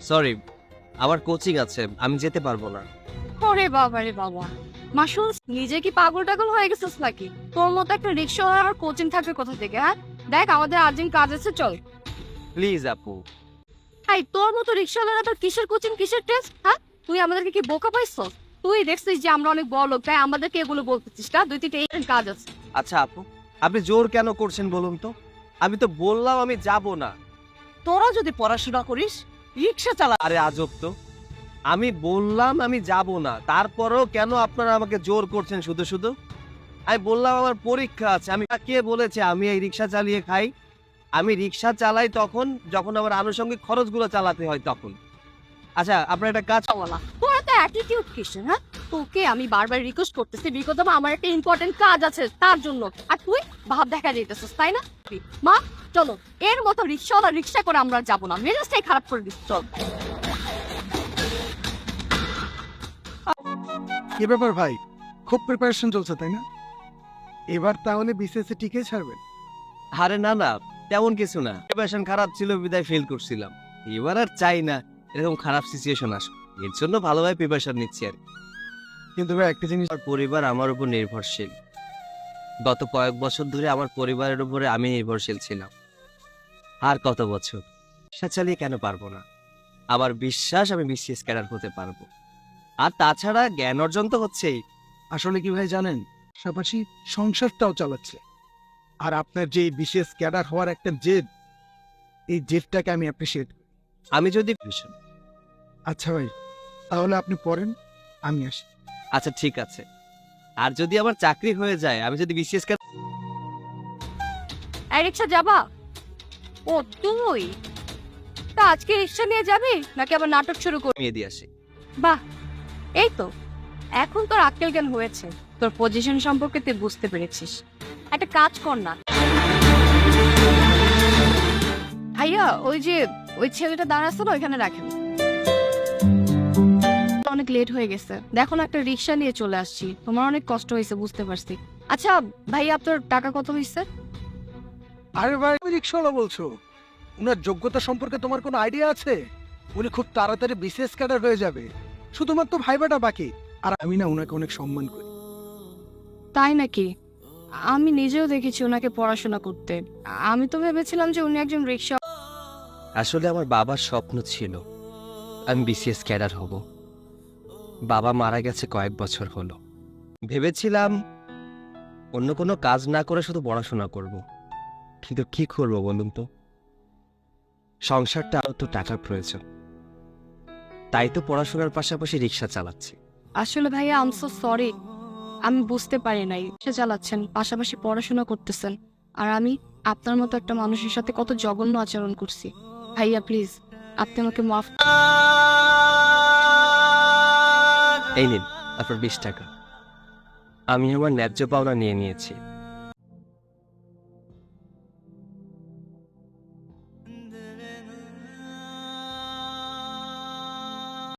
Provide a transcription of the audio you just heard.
Sorry, আমার coaching আছে, আমি যেতে পারবো না। ওরে বাবা রে বাবা, মাসুল নিজে কি পাগল টাগল হয়ে গেছিস নাকি? তোর মতো একটা রিক্সাওয়ালা আর কোচিং থাকবে কোথা থেকে? হ্যাঁ দেখ, আমাদের আর্জেন্ট কাজ আছে, চল। প্লিজ আপু। এই তোর মতো রিক্সাওয়ালার আবার কিসের কোচিং, কিসের টেস্ট? হ্যাঁ তুই আমাদেরকে কি বোকা পাইছস? তুই দেখছিস যে আমরা অনেক বড় লোক, তাই আমাদেরকে এগুলো বলতেছিস না? 2-3টা কাজ আছে। আচ্ছা আপু, আপনি জোর কেন করছেন বলুন তো? আমি তো বললাম আমি যাব না। তোরা যদি পড়াশোনা করিস, রিক্সা চালা। আরে আজব তো, আমি বললাম আমি যাব না, তারপরেও কেন আপনারা আমাকে জোর করছেন শুধু শুধু? আমি বললাম আমার পরীক্ষা আছে। আমি কে বলেছে আমি এই রিক্সা চালিয়ে খাই? আমি রিক্সা চালাই তখন যখন আমার আনুষঙ্গিক খরচগুলো চালাতে হয় তখন। আচ্ছা আপনার একটা কাজ। বলা তোর এত অ্যাটিটিউড কিসের? হ্যাঁ তোকে আমি বারবার রিকোয়েস্ট করতেছি বিকজ আমার একটা ইম্পর্টেন্ট কাজ আছে তার জন্য, আর তুই ভাব দেখা যাইতেছিস, তাই না? মা চলো, এর মতো রিক্সাওয়ালা রিক্সা করে আমরা যাবো না, মেজাজটাই খারাপ করে দিস, চল। কি ব্যাপার ভাই, খুব প্রিপারেশন চলছে তাই না? এবার তাহলে বিসিএস টিকে ছাড়বেন? আরে না না, তেমন কিছু না, প্রিপারেশন খারাপ ছিল বিদায় ফেল করছিলাম। এবার আর চাই না এরকম খারাপ সিচুয়েশন আসুক, এর জন্য ভালোভাবে প্রিপারেশন নিচ্ছি আর কি। কিন্তু ভাই একটা জিনিস, আমার পরিবার আমার উপর নির্ভরশীল। গত কয়েক বছর ধরে আমার পরিবারের উপরে আমি নির্ভরশীল ছিলাম। আর কত বছর রিক্সা চালিয়ে কেন পারবো না? আমার বিশ্বাস আমি বিসিএস ক্যাডার হতে পারবো। আর তাছাড়া জ্ঞান অর্জন তো হচ্ছেই। আসলে কি ভাই জানেন, পাশাপাশি সংসারটাও চালাচ্ছে। আর আপনার যে বিশেষ ক্যাডার হওয়ার একটা জেদ, এই জেদটাকে আমি অ্যাপ্রিসিয়েট। আমি যদি আচ্ছা ভাই, তাহলে আপনি পড়েন, আমি আসি। আচ্ছা ঠিক আছে, আর যদি আমার চাকরি হয়ে যায়, আমি যদি বিসিএস এই রিক্সা যাবা? ও তুই তা আজকে রিক্সা নিয়ে যাবি নাকি আবার নাটক শুরু করবি? কমিয়ে দিয়ে আসি। বাহ, এই তো এখন তোর আক্কেল জ্ঞান হয়েছে, তোর পজিশন সম্পর্কে তুই বুঝতে পেরেছিস। একটা কাজ কর না ভাইয়া, ওই যে ওই ছেলেটা দাঁড়াচ্ছে না, ওইখানে রাখেন। অনেক লেট হয়ে গেছে, দেখো না একটা রিক্সা নিয়ে চলে আসছি, তোমার অনেক কষ্ট হয়েছে বুঝতে পারছি। আচ্ছা ভাইয়া, আপনার টাকা কত হয়েছে? আরে ভাই, তুমি রিক্সাওয়ালা বলছো, উনার যোগ্যতা সম্পর্কে তোমার কোনো আইডিয়া আছে? উনি খুব তাড়াতাড়ি বিশেষ ক্যাডার হয়ে যাবে, শুধুমাত্র ভাইবাটা বাকি। আর আমি না উনাকে অনেক সম্মান করি। তাই নাকি? আমি নিজেও দেখেছি ওনাকে পড়াশোনা করতে। আমি তো ভেবেছিলাম যে উনি একজন রিক্সা। আসলে আমার বাবার স্বপ্ন ছিল আমি বিসিএস ক্যাডার হব। বাবা মারা গেছে কয়েক বছর হলো। ভেবেছিলাম অন্য কোনো কাজ না করে শুধু পড়াশোনা করব, কিন্তু কি করব বলুন তো? সংসারটা আরো তো টাকার প্রয়োজন, তাই তো পড়াশোনার পাশাপাশি রিক্সা চালাচ্ছি। আসলে ভাইয়া আই এম সো সরি, আমি বুঝতে পারি নাই সে চালাচ্ছেন পাশাপাশি পড়াশোনা করতেছেন, আর আমি আপনার মতো একটা মানুষের সাথে কত জঘন্য আচরণ করছি। ভাইয়া প্লিজ আপনি আমাকে মাফ। এই নিন আপনার 20 টাকা, আমি আমার ন্যায্য পাওনা নিয়ে নিয়েছি।